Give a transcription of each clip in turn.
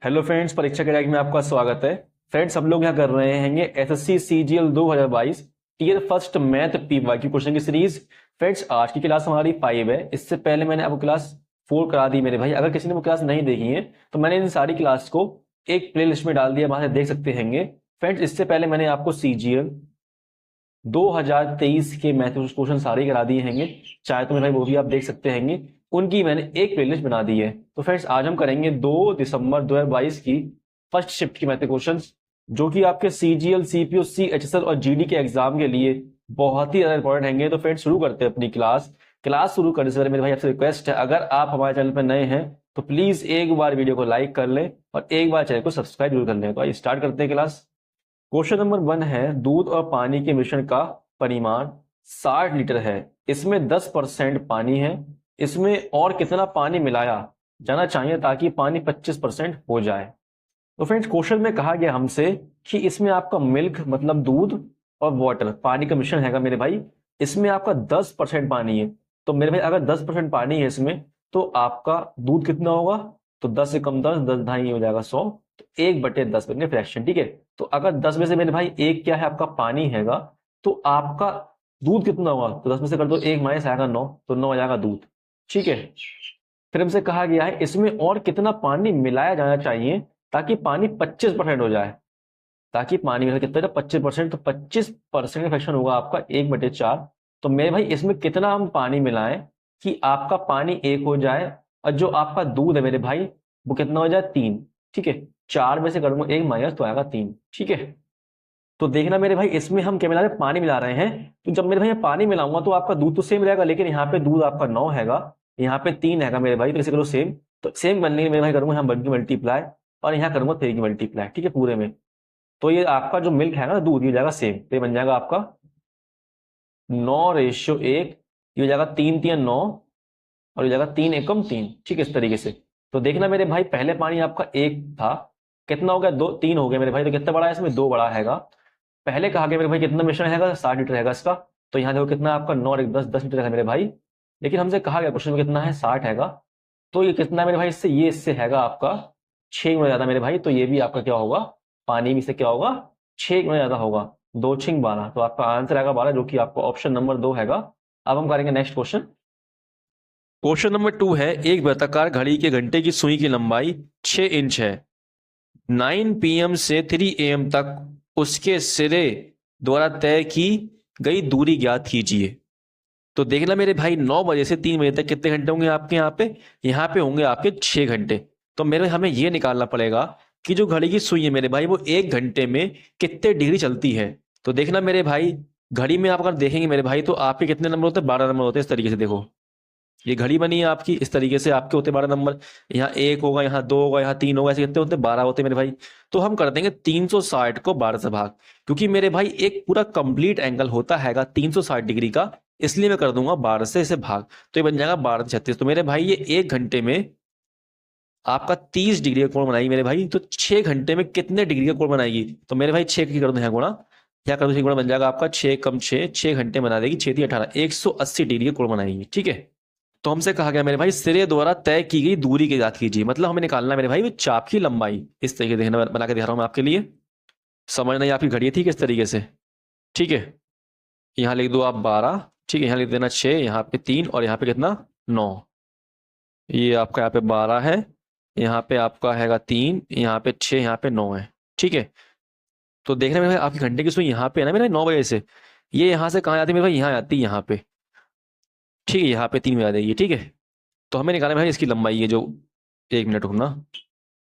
Hello friends, परीक्षा के में आपका स्वागत है। फ्रेंड्स, हम लोग यहाँ कर रहे हैं SSC CGL 2022 tier first math PYQ question की सीरीज। फ्रेंड्स, आज की क्लास हमारी 5 है। इससे पहले मैंने आपको क्लास 4 करा दी मेरे भाई। अगर किसी ने वो क्लास नहीं देखी है तो मैंने इन सारी क्लास को एक प्ले लिस्ट में डाल दिया, वहां से देख सकते हैं। फ्रेंड्स, इससे पहले मैंने आपको सीजीएल 2023 के मैथ क्वेश्चन सारे करा दिए हैं। चाहे तो मेरे भाई वो भी आप देख सकते हैं। उनकी मैंने एक प्लेलिस्ट बना दी है। तो फ्रेंड्स, आज हम करेंगे 2 दिसंबर 2022 की फर्स्ट शिफ्ट की मैथ क्वेश्चंस, जो कि आपके सीजीएल, सीपीओ, सीएचएसएल और जीडी के एग्जाम के लिए बहुत ही ज्यादा इंपॉर्टेंट होंगे। तो फ्रेंड्स, शुरू करते हैं अपनी क्लास शुरू करने से पहले मेरे भाई आपसे रिक्वेस्ट है, अगर आप हमारे चैनल पर नए हैं तो प्लीज एक बार वीडियो को लाइक कर लें और एक बार चैनल को सब्सक्राइब जरूर कर लें। तो आइए स्टार्ट करते हैं क्लास। क्वेश्चन नंबर 1 है, दूध और पानी के मिश्रण का परिमाण 60 लीटर है। इसमें 10% पानी है। इसमें और कितना पानी मिलाया जाना चाहिए ताकि पानी 25% हो जाए। तो फ्रेंड्स, क्वेश्चन में कहा गया हमसे कि इसमें आपका मिल्क मतलब दूध और वाटर पानी का मिश्रण है मेरे भाई। इसमें आपका 10% पानी है। तो मेरे भाई अगर 10% पानी है इसमें, तो आपका दूध कितना होगा? तो 10 से कम 10, 10 ढाई हो जाएगा 100। तो 1/10 बन गया फ्रैक्शन। ठीक है। तो अगर 10 में से मेरे भाई एक क्या है आपका पानी हैगा, तो आपका दूध कितना होगा? तो 10 में से कर दो, एक माइनस आएगा 9, तो 9 आ जाएगा दूध। ठीक है। फिर हमसे कहा गया है इसमें और कितना पानी मिलाया जाना चाहिए ताकि पानी 25% हो जाए। ताकि पानी में कितना 25%, तो 25% का फ्रैक्शन होगा आपका 1/4। तो मेरे भाई इसमें कितना हम पानी मिलाएं कि आपका पानी 1 हो जाए और जो आपका दूध है मेरे भाई वो कितना हो जाए 3। ठीक है। 4 में से करूंगा 1 माइनस, तो आएगा 3। ठीक है। तो देखना मेरे भाई, इसमें हम क्या मिला रहे हैं? पानी मिला रहे हैं। तो जब मेरे भाई मैं पानी मिलाऊंगा तो आपका दूध तो सेम रहेगा, लेकिन यहाँ पे दूध आपका 9 हैगा, यहाँ पे 3 हैगा मेरे भाई। तो इसे करो सेम। तो सेम बनने के मेरे भाई करूंगा यहाँ 1 की मल्टीप्लाई और यहाँ करूंगा 3 की मल्टीप्लाई। ठीक है, पूरे में। तो ये आपका जो मिल्क है ना, दूध, ये हो जाएगा सेम। तो ये बन जाएगा आपका 9:1। ये हो जाएगा 3 3 9 और ये हो जाएगा 3 एकम 3। ठीक है, इस तरीके से। तो देखना मेरे भाई, पहले पानी आपका 1 था, कितना हो गया? 2 3 हो गया मेरे भाई। तो कितना बड़ा है इसमें? 2 बड़ा हैगा। पहले कहा गया मेरे भाई कितना मिश्रण हैगा? 60 लीटर हैगा इसका। तो यहाँ देखो कितना आपका 9 और 1 10 10 लीटर है मेरे भाई। लेकिन हमसे कहा गया क्वेश्चन में कितना है? 60 हैगा। तो ये कितना है मेरे भाई? इससे ये इससे हैगा आपका 6 गुना ज्यादा मेरे भाई। तो ये भी आपका क्या होगा? पानी भी से क्या होगा? 6 गुना ज्यादा होगा। 2 6 12। तो आपका आंसर आएगा 12, जो कि आपका ऑप्शन नंबर 2 हैगा। अब हम करेंगे नेक्स्ट क्वेश्चन। क्वेश्चन नंबर 2 है, एक वृत्ताकार घड़ी के घंटे की सुई की लंबाई 6 इंच है। 9 PM से 3 AM तक उसके सिरे द्वारा तय की गई दूरी ज्ञात कीजिए। तो देखना मेरे भाई, 9 बजे से 3 बजे तक कितने घंटे होंगे आपके यहाँ पे? यहाँ पे होंगे आपके 6 घंटे। तो मेरे हमें ये निकालना पड़ेगा कि जो घड़ी की सुई है मेरे भाई, वो 1 घंटे में कितने डिग्री चलती है। तो देखना मेरे भाई, घड़ी में आप अगर देखेंगे मेरे भाई, तो आपके कितने नंबर होते हैं? 12 नंबर होते हैं। इस तरीके से देखो, ये घड़ी बनी है आपकी, इस तरीके से आपके होते 12 नंबर। यहाँ 1 होगा, यहाँ 2 होगा, यहाँ 3 होगा, ऐसे कितने होते? 12 होते मेरे भाई। तो हम कर देंगे 360 को 12 से भाग, क्योंकि मेरे भाई एक पूरा कंप्लीट एंगल होता हैगा 360 डिग्री का, इसलिए मैं कर दूंगा 12 से इसे भाग। तो ये बन जाएगा 12 36। तो मेरे भाई ये 1 घंटे में आपका 30 डिग्री का कोण बनाएगी मेरे भाई। तो 6 घंटे में कितने डिग्री का कोण बनाएगी? तो मेरे भाई 6 की कर दो यहाँ गुणा, क्या कर दो? गुणा बन जाएगा आपका 6 कम 6, 6 घंटे बना देगी। 6 18, 180 डिग्री का कोण बनाएगी। ठीक है। तो हमसे कहा गया मेरे भाई, सिरे द्वारा तय की गई दूरी की ज्ञात कीजिए। मतलब हमें निकालना है मेरे भाई वो चाप की लंबाई। इस तरीके से देखना, बना के दिखा रहा हूं मैं आपके लिए, समझना ही आपकी घड़ी है। ठीक है, इस तरीके से। ठीक है। यहाँ लिख दो आप 12। ठीक है, यहाँ लिख देना 6, यहाँ पे 3 और यहाँ पे कितना? 9। ये आपका यहाँ पे 12 है, यहाँ पे आपका हैगा 3, यहाँ पे 6, यहाँ पे 9 है। ठीक है। तो देखना मेरे भाई, आपकी घंटे की सुई यहाँ पे है ना मेरे 9 बजे से, ये यहाँ से कहाँ आती है मेरे भाई? यहाँ आती है यहाँ पे। ठीक है, यहाँ पे 3 बजे आ जाएगी। ठीक है। तो हमें निकालना है भाई इसकी लंबाई, ये जो, 1 मिनट रुकना,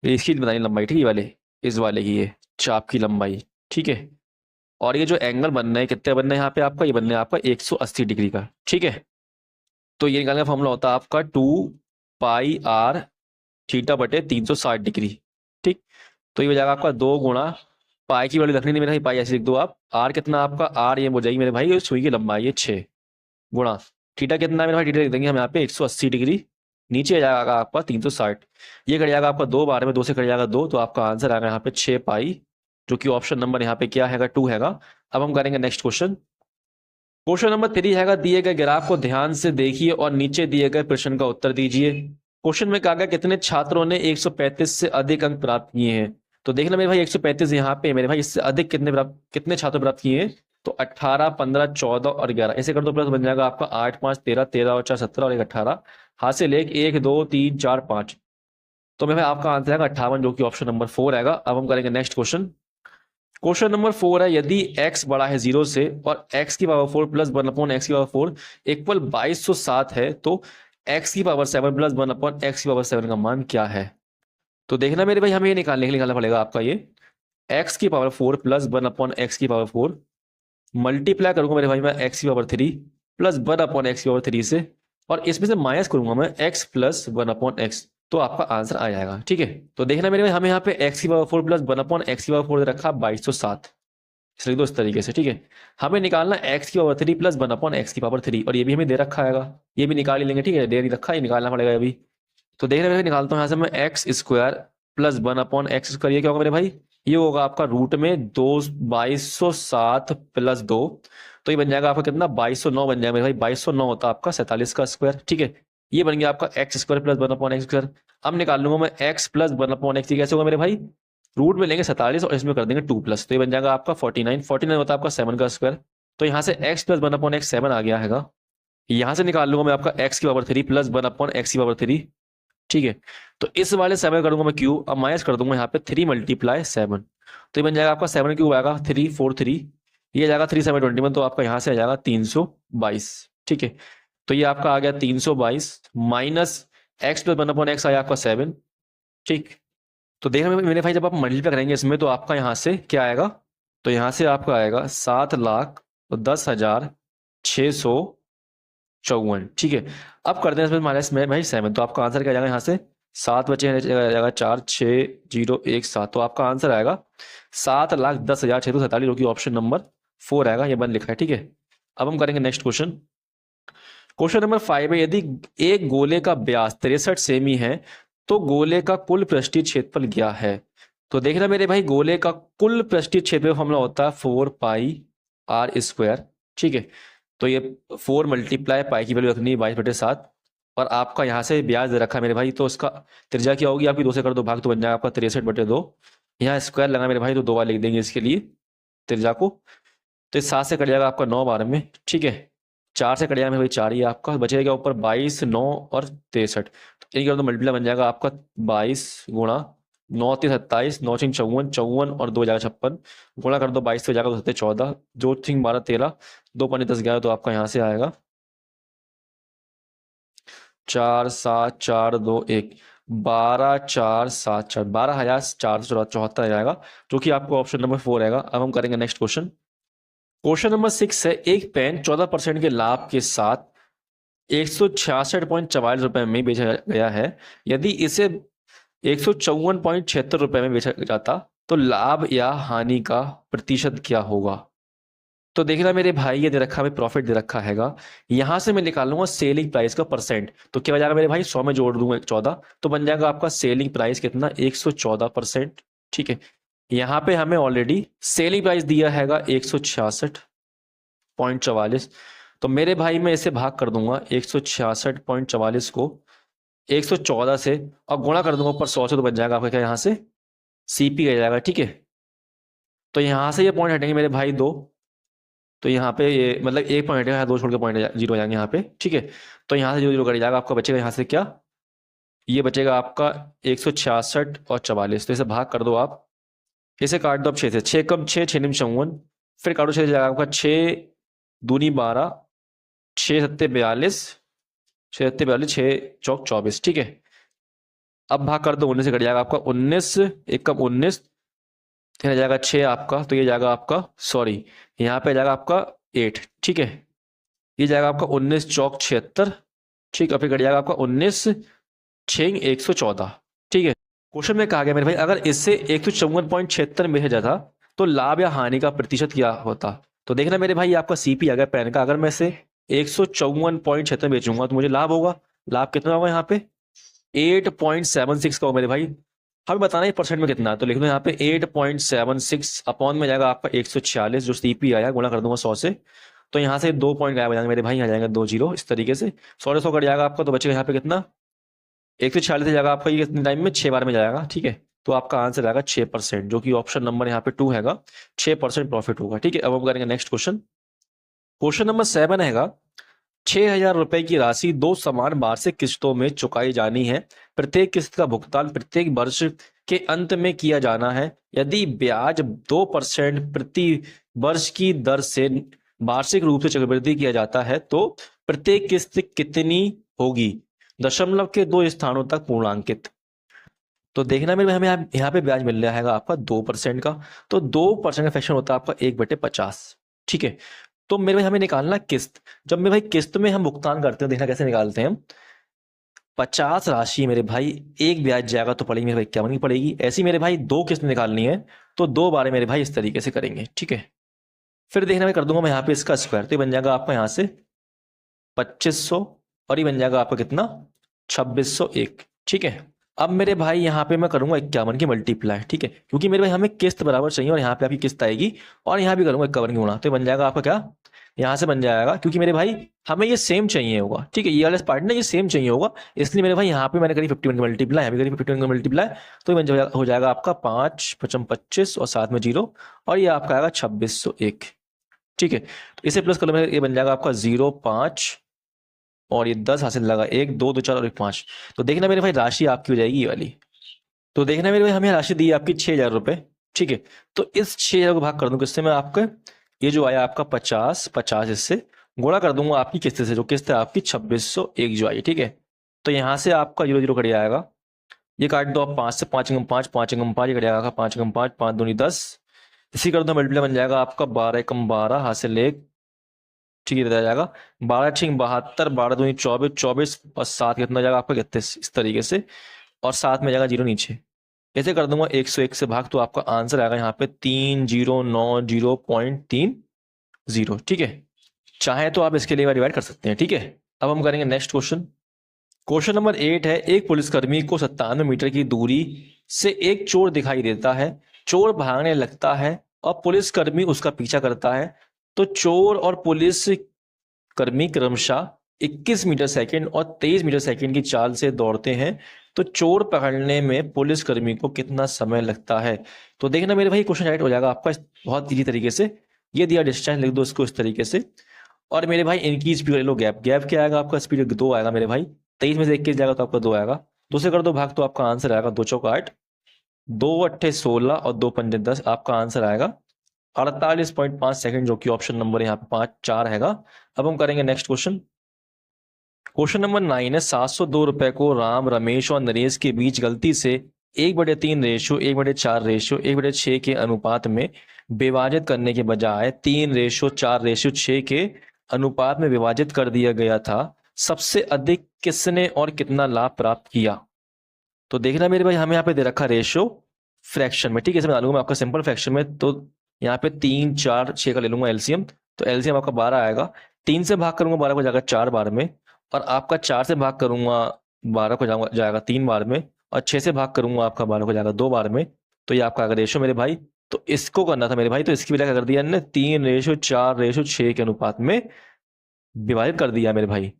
ये इसकी बतानी लंबाई। ठीक है, वाले, इस वाले की, ये चाप की लंबाई। ठीक है। और ये जो एंगल बनना है, कितने बनना है यहाँ पे आपका? ये बनना है आपका 180 डिग्री का। ठीक है। तो ये निकालने का फॉर्मूला होता है आपका 2πr थीटा बटे 360 डिग्री। ठीक। तो ये हो जाएगा आपका 2 गुणा, पाई की वैल्यू रखनी नहीं मेरे भाई, पाई ऐसे लिख दो आप। आर कितना आपका? आर ये हो जाएगी मेरे भाई, सुई की लंबाई है 6 गुणा, थीटा कितना है मेरे भाई? थीटा लिख देंगे हम यहाँ पे 180 डिग्री। नीचे आ जाएगा आपका 360। ये कट जाएगा आपका 2 बार में, 2 से कट जाएगा 2। तो आपका आंसर आएगा यहाँ पे 6π, जो कि ऑप्शन नंबर यहाँ पे क्या हैगा? 2 हैगा। अब हम करेंगे नेक्स्ट क्वेश्चन। क्वेश्चन नंबर 3 हैगा, दिए गए ग्राफ को ध्यान से देखिए और नीचे दिए गए प्रश्न का उत्तर दीजिए। क्वेश्चन में कहा गया कितने छात्रों ने 135 से अधिक अंक प्राप्त किए हैं। तो देखना मेरे भाई 135 यहाँ पे मेरे भाई, इससे अधिक कितने छात्र प्राप्त किए हैं। तो 18, 15, 14 और 11 ऐसे कर दो, प्लस बन जाएगा आपका 8, 5, 13, 13 और 4 17 और 1 18। हासिल 1, 2, 3, 4, 5। तो मेरे भाई आपका आंसर आएगा 58, जो कि ऑप्शन नंबर 4 आएगा। अब हम करेंगे नेक्स्ट क्वेश्चन। क्वेश्चन नंबर 4 है, यदि x बड़ा है 0 से और x की पावर 4 प्लस 1 अपॉन एक्स की पावर 4 इक्वल 2207 है, तो x की पावर 7 प्लस 1 अपॉन एक्स की पावर 7 का मान क्या है। तो देखना मेरे भाई, हमें ये निकालना पड़ेगा आपका ये x की पावर 4 प्लस 1 अपॉन एक्स की पावर 4 मल्टीप्लाई करूंगा मेरे भाई मैं x की पावर 3 प्लस 1 अपॉन एक्स की पावर 3 से, और इसमें से माइनस करूंगा मैं x प्लस 1 अपॉन एक्स, तो आपका आंसर आ जाएगा। ठीक है, तो देखना मेरे भाई, हमें यहाँ पे x की पावर 4 प्लस 1 अपॉन एक्स की पावर 4 दे रखा 2207, इस लिख दो इस तरीके से। ठीक है, हमें निकालना x की पावर 3 प्लस 1 अपॉन एक्स की पावर 3, और ये भी हमें दे रखा है, ये भी निकाल ही लेंगे। ठीक है, दे नहीं रखा, ये निकालना पड़ेगा अभी। तो देखना मेरे भाई, निकालता हूँ यहाँ से मैं x square plus 1 upon x square, ये क्या होगा मेरे भाई, ये होगा आपका रूट में 2207 प्लस 2, तो ये बन जाएगा आपका कितना 2209 बन जाएगा मेरे भाई। 2209 होता है आपका 47 का स्क्वायर। ठीक है, ये बन गया आपका x square plus 1 upon x square. अब निकाल लूंगा मैं एक्स प्लस 1 अपॉन एक्स, कैसे होगा मेरे भाई, रूट में लेंगे 47 और इसमें कर देंगे 2 प्लस, तो ये बन जाएगा आपका 49। 49 होता है आपका 7 का स्क्वायर। तो यहाँ से एक्स प्लस 1 अपॉन एक्स 7 आ गया है। यहाँ से निकाल लूंगा मैं आपका एक्स की पावर 3 प्लस 1 अपॉन एक्स की पावर 3। ठीक है, तो इस वाले 7 करूंगा मैं क्यूब, अब माइनस कर दूंगा यहाँ पे 3 मल्टीप्लाई 7, तो ये बन जाएगा आपका 7 क्यूब आएगा 343, ये जाएगा 3 7 21, तो आपका यहाँ से आ जाएगा 322। ठीक है, तो ये आपका आ गया 322 minus x plus 1 upon x आया आपका 7। ठीक, तो देखना मेरे भाई, जब आप मल्टीप्लाई करेंगे इसमें तो आपका यहाँ से क्या आएगा, तो यहाँ से आपका आएगा 7,10,654। ठीक है, अब करते हैं इसमें माइनस में भाई 7, तो आपका आंसर क्या जाएगा, यहाँ से 7 बचे जाएगा 4 6 0 1 7, तो आपका आंसर आएगा 7,10,647, जो कि ऑप्शन नंबर 4 आएगा, ये बन लिखा है। ठीक है, अब हम करेंगे नेक्स्ट क्वेश्चन। क्वेश्चन नंबर 5 है, यदि एक गोले का व्यास 63 सेमी है तो गोले का कुल पृष्ठीय क्षेत्रफल क्या है। तो देखना मेरे भाई, गोले का कुल पृष्ठीय क्षेत्रफल फॉर्मूला होता है 4 पाई आर स्क्वायर। ठीक है, तो ये 4 मल्टीप्लाई पाई की वैल्यू रखनी है 22/7, और आपका यहाँ से ब्याज दे रखा है मेरे भाई, तो उसका त्रिज्या क्या होगी आपकी, 2 से कर दो भाग, तो बन जाएगा आपका 63/2। यहाँ स्क्वायर लगा मेरे भाई, तो 2 बार लिख देंगे इसके लिए त्रिज्या को, तो इस 7 से कट जाएगा आपका 9 बार में। ठीक है, 4 से कट जाएगा मेरे भाई 4 ही आपका बचेगा ऊपर 22 9 और 63, तो इनका तो मल्टीप्लाई बन जाएगा आपका 22 गुणा 9 3 27 9 6 54 54 और 2 जाएगा 56, गुणा कर दो 22 से जाएगा 2 7 14 2 3 12 13 2 5 10 11, तो आपका यहाँ से आएगा 4 7 4 2 1 12 4 7 4 12,474 आएगा, जो कि आपको ऑप्शन नंबर 4 आएगा। अब हम करेंगे नेक्स्ट क्वेश्चन। क्वेश्चन नंबर 6 है, एक पेन 14% के लाभ के साथ 166.44 रुपए में बेचा गया है, यदि इसे 154.76 रुपए में बेचा जाता तो लाभ या हानि का प्रतिशत क्या होगा। तो देखना मेरे भाई, ये दे रखा है प्रॉफिट दे रखा हैगा, यहां से मैं निकालूंगा सेलिंग प्राइस का परसेंट, तो क्या हो जाएगा मेरे भाई, 100 में जोड़ दूंगा 14, तो बन जाएगा आपका सेलिंग प्राइस कितना 114%। ठीक है, यहाँ पे हमें ऑलरेडी सेलिंग प्राइस दिया हैगा 166.44, तो मेरे भाई मैं इसे भाग कर दूंगा 166.44 को 114 से और गुणा कर दूंगा ऊपर 100 से, तो बन जाएगा आपका क्या यहाँ से सीपी आ जाएगा। ठीक है, तो यहाँ से ये पॉइंट हटेंगे मेरे भाई 2, तो यहाँ पे ये मतलब 1 पॉइंट है, 2 छोड़ के पॉइंट 0 हो जाएंगे यहाँ पे। ठीक है, तो यहाँ से 0 0 कट जाएगा, आपका बचेगा यहाँ से क्या, ये बचेगा आपका 166 और 44, तो इसे भाग कर दो आप, इसे काट दो अब 6 से, 6 कम 6 6 निम 54, फिर काटो 6 जाएगा आपका 6 दूनी 12 6 सत्ते 42 6 सत्ते 42 6 चौक 24। ठीक है, अब भाग कर दो 19 से कट जाएगा आपका 19 1 कम 19, फिर जाएगा 6 आपका, तो ये जाएगा आपका सॉरी यहाँ पे जाएगा आपका 8। ठीक है, ये जाएगा आपका 19 चौक 76। ठीक है, फिर कट जाएगा आपका 19 6 114। ठीक है, क्वेश्चन में कहा गया मेरे भाई, अगर इससे 154.76 में भेजा था तो लाभ या हानि का प्रतिशत क्या होता। तो देखना मेरे भाई, आपका सीपी आ गया पेन का, अगर मैं इसे 154.76 बेचूंगा तो मुझे लाभ होगा, लाभ कितना होगा यहाँ पे 8.76 का होगा मेरे भाई। हमें बताना है परसेंट में कितना, तो लिख दो यहाँ पे 8.76 अपॉन में जाएगा आपका 146 जो सीपी आया, गुणा कर दूंगा 100 से, तो यहाँ से 2 पॉइंट गायब हो जाएंगे मेरे भाई, यहाँ जाएंगे 2 0, इस तरीके से 100 से 100 कट जाएगा आपका, तो बचेगा यहाँ पे कितना 146 हो जाएगा आपका ये कितने टाइम में, 6 बार में जाएगा, ठीक है। तो आपका आंसर आएगा 6%, जो कि ऑप्शन नंबर यहाँ पे 2 हैगा, 6% प्रॉफिट होगा, ठीक है। अब हम करेंगे नेक्स्ट क्वेश्चन। क्वेश्चन नंबर 7 हैगा, 6,000 रुपए की राशि 2 समान वार्षिक किस्तों में चुकाई जानी है। प्रत्येक किस्त का भुगतान प्रत्येक वर्ष के अंत में किया जाना है। यदि ब्याज 2% प्रति वर्ष की दर से वार्षिक रूप से चक्रवृद्धि किया जाता है तो प्रत्येक किस्त कितनी होगी, दशमलव के 2 स्थानों तक पूर्णांकित। तो देखना मेरे हमें यहाँ पे ब्याज मिल रहा है आपका 2% का, तो 2% का फ्रैक्शन होता है आपका 1/50, ठीक है। तो मेरे भाई हमें निकालना किस्त। जब मेरे भाई किस्त में हम भुगतान करते हैं, देखना कैसे निकालते हैं हम। 50 राशि मेरे भाई एक ब्याज जाएगा तो पड़ेगी मेरे भाई 51 की पड़ेगी। ऐसी मेरे भाई 2 किस्त निकालनी है तो 2 बार मेरे भाई इस तरीके से करेंगे, ठीक है। फिर देखना मैं कर दूंगा मैं यहाँ पे इसका स्क्वायर, तो ये बन जाएगा आपका यहाँ से 2500 और ये बन जाएगा आपका कितना 2601, ठीक है। अब मेरे भाई यहाँ पे मैं करूंगा 51 की मल्टीप्लाई, ठीक है, क्योंकि मेरे भाई हमें किस्त बराबर चाहिए और यहाँ पे आपकी किस्त आएगी और यहाँ भी करूंगा 51 की गुणा, तो बन जाएगा आपका क्या, यहाँ से बन जाएगा, क्योंकि मेरे भाई हमें ये सेम चाहिए होगा, ठीक है। ये वाला पार्ट ना ये सेम चाहिए होगा, इसलिए मेरे भाई यहाँ पे मैंने करी 51 की मल्टीप्लाई, यहाँ भी करी 51 की मल्टीप्लाई, तो ये हो जाएगा आपका 5 55 25 और साथ में 0 और ये आपका आएगा 2601, ठीक है। तो इसे प्लस कर लो, ये बन जाएगा आपका 0 5 और ये 10 हासिल लगा 1 2 2 4 और 1 5। तो देखना मेरे भाई राशि आपकी हो जाएगी ये वाली। तो देखना मेरे भाई हमें राशि दी आपकी 6,000 रुपए, ठीक है। तो इस 6,000 को भाग कर दूं किससे मैं, आपका ये जो आया आपका 50 इससे गुणा कर दूंगा आपकी किस्त से, जो किस्त है आपकी 2601 जो आई, ठीक है। तो यहाँ से आपका 0 0 कट जाएगा, ये काट दो आप 5 से, 5 × 5 5 × 5 ये कट जाएगा 5 × 5 5 दूनी 10, इसी कर दो मल्टीप्लाई बन जाएगा आपका 12 × 12 हासिल 1, ठीक है, बताया जाएगा 12 × 72 12 दूनी 24 24 और 7 कितना जाएगा आपका 31, इस तरीके से, और साथ में जाएगा 0 नीचे, ऐसे कर दूंगा 101 से भाग, तो आपका आंसर आएगा यहाँ पे 3090.30, ठीक है। चाहे तो आप इसके लिए डिवाइड कर सकते हैं, ठीक है। अब हम करेंगे नेक्स्ट क्वेश्चन। क्वेश्चन नंबर 8 है, एक पुलिसकर्मी को 97 मीटर की दूरी से एक चोर दिखाई देता है। चोर भागने लगता है और पुलिसकर्मी उसका पीछा करता है। तो चोर और पुलिस कर्मी क्रमशः 21 मीटर सेकंड और 23 मीटर सेकंड की चाल से दौड़ते हैं। तो चोर पकड़ने में पुलिसकर्मी को कितना समय लगता है। तो देखना मेरे भाई क्वेश्चन राइट हो जाएगा आपका बहुत इजी तरीके से। ये दिया डिस्टेंस, लिख दो इसको इस तरीके से, और मेरे भाई इनकी स्पीड ले लो गैप, गैप क्या आएगा आपका, स्पीड 2 आएगा मेरे भाई, 23 में से 21 जाएगा तो आपका 2 आएगा, 2 से कर दो भाग तो आपका आंसर आएगा 2 चौक 8, 2 8 16 और 2 पंजे 10, आपका आंसर आएगा 48.5 सेकंड, जो कि ऑप्शन नंबर यहाँ पे 5 4 हैगा। अब हम करेंगे नेक्स्ट क्वेश्चन। क्वेश्चन नंबर 9 है, 702 रुपए को राम रमेश और नरेश के बीच गलती से 1/3 रेशो 1/4 रेशो 1/6 के अनुपात में विभाजित करने के बजाय 3 रेशो 4 रेशो 6 के अनुपात में विभाजित कर दिया गया था। सबसे अधिक किसने और कितना लाभ प्राप्त किया। तो देखना मेरे भाई हमें यहाँ पे दे रखा रेशो फ्रैक्शन में, ठीक है, इसमें डालूंगा मैं आपका सिंपल फ्रैक्शन में, तो यहाँ पे 3 4 6 का ले लूंगा एलसीएम, तो एलसीएम आपका 12 आएगा, 3 से भाग करूंगा 12 को जाएगा 4 बार में, और आपका 4 से भाग करूंगा 12 को जाएगा 3 बार में, और 6 से भाग करूंगा आपका 12 को जाएगा 2 बार में। तो ये आपका अगर रेशो मेरे भाई, तो इसको करना था मेरे भाई, तो इसकी वजह क्या कर दिया हमने 3 रेशो 4 रेशो 6 के अनुपात में विभाजित कर दिया मेरे भाई।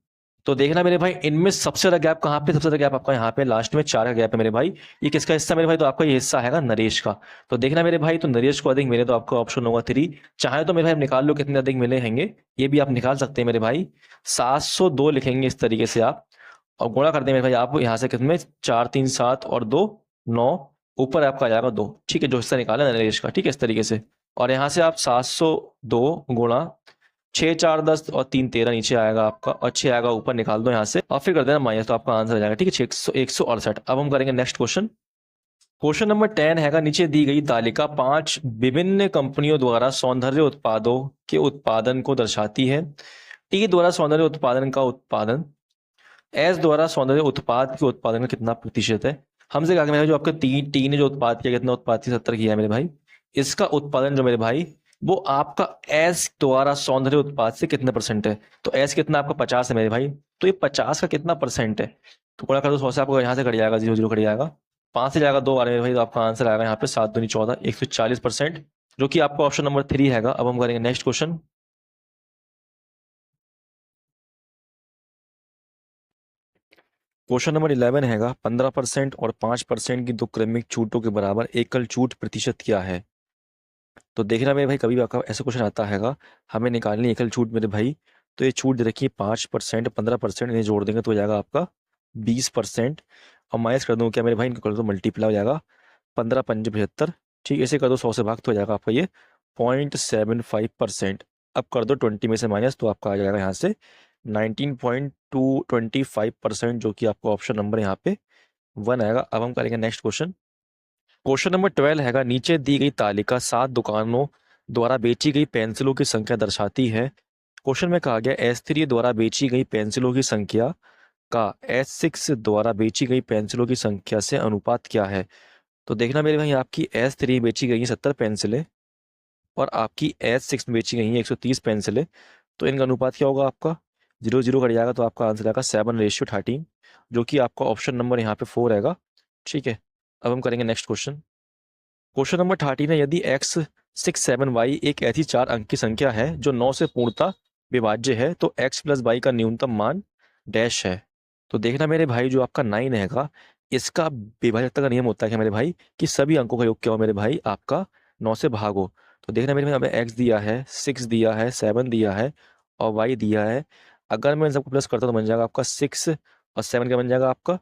तो देखना मेरे भाई इनमें सबसे ज्यादा गैप कहाँ पे, सबसे ज्यादा गैप आपका यहाँ पे लास्ट में 4 का गैप है मेरे भाई। ये किसका हिस्सा मेरे भाई, तो आपका ये हिस्सा हैगा नरेश का। तो देखना मेरे भाई, तो नरेश को अधिक मिले तो आपका ऑप्शन होगा 3, चाहे तो मेरे भाई निकाल लो कितने अधिक मिले हैंगे, ये भी आप निकाल सकते हैं मेरे भाई। 702 लिखेंगे इस तरीके से आप, और गुणा कर दें मेरे भाई आप यहाँ से कितने 4 3 7 और 2 9, ऊपर आपका आ जाएगा 2, ठीक है, जो हिस्सा निकाला नरेश का, ठीक है, इस तरीके से। और यहाँ से आप 702 गुणा 6 4 10 और 3 13 नीचे आएगा आपका, और 6 आएगा ऊपर, निकाल दो यहाँ से और फिर कर देना माइनस, तो आपका आंसर आ जाएगा, ठीक है, 168। अब हम करेंगे नेक्स्ट क्वेश्चन। क्वेश्चन नंबर 10 हैगा, नीचे दी गई तालिका 5 विभिन्न कंपनियों द्वारा सौंदर्य उत्पादों के उत्पादन को दर्शाती है। टी द्वारा सौंदर्य उत्पादन का उत्पादन, एस द्वारा सौंदर्य उत्पाद के उत्पादन का कितना प्रतिशत है। हमसे कहा मेरे जो आपका टी ने जो उत्पाद किया कितना उत्पाद 70 किया है मेरे भाई, इसका उत्पादन जो मेरे भाई वो आपका एस द्वारा सौंदर्य उत्पाद से कितने परसेंट है। तो एस कितना आपका 50 है मेरे भाई, तो ये 50 का कितना परसेंट है, तो पूरा कर दो 100 से, आपको यहाँ से कट जाएगा 0 0 कट जाएगा, 5 से जाएगा 2 बार मेरे भाई, तो आपका आंसर आएगा यहाँ पे 7 दूनी 14 140%, जो कि आपका ऑप्शन नंबर 3 हैगा। अब हम करेंगे नेक्स्ट क्वेश्चन। क्वेश्चन नंबर 11 हैगा 15% और 5% की दो क्रमिक छूटों के बराबर एकल छूट प्रतिशत क्या है। तो देखना मेरे भाई, कभी भी आपका ऐसा क्वेश्चन आता हैगा, हमें निकालनी एकल छूट मेरे भाई। तो ये छूट दे रखी है 5%, 15%, इन्हें जोड़ देंगे तो हो जाएगा आपका 20%। और माइनस कर दूँ क्या मेरे भाई, इनको कर दो मल्टीप्लाई हो जाएगा 15×5 = 75। ठीक, ऐसे कर दो 100 से भाग तो हो जाएगा आपका ये 0.75%। अब कर दो 20 में से माइनस तो आपका आ जाएगा यहाँ से 19.225%, जो कि आपका ऑप्शन नंबर यहाँ पे 1 आएगा। अब हम करेंगे नेक्स्ट क्वेश्चन। क्वेश्चन नंबर 12 हैगा, नीचे दी गई तालिका 7 दुकानों द्वारा बेची गई पेंसिलों की संख्या दर्शाती है। क्वेश्चन में कहा गया S3 द्वारा बेची गई पेंसिलों की संख्या का S6 द्वारा बेची गई पेंसिलों की संख्या से अनुपात क्या है। तो देखना मेरे भाई, आपकी S3 बेची गई है 70 पेंसिलें और आपकी S6 में बेची गई है 130 पेंसिलें। तो इनका अनुपात क्या होगा आपका, 0 0 कट जाएगा तो आपका आंसर आएगा 7:13, जो कि आपका ऑप्शन नंबर यहाँ पे 4 आएगा। ठीक है, अब हम करेंगे नेक्स्ट क्वेश्चन। क्वेश्चन नंबर 13 है, यदि x6 7 y एक ऐसी 4 अंक की संख्या है जो 9 से पूर्णतः विभाज्य है तो x+y का न्यूनतम मान डैश है। तो देखना मेरे भाई, जो आपका 9 हैगा, इसका विभाज्यता का नियम होता है कि मेरे भाई कि सभी अंकों का योग क्या हो मेरे भाई, आपका 9 से भागो। तो देखना मेरे भाई, हमें x दिया है, 6 दिया है, 7 दिया है और y दिया है। अगर मैं इन सबको प्लस करता हूँ तो बन जाएगा आपका 6 और 7 का बन जाएगा आपका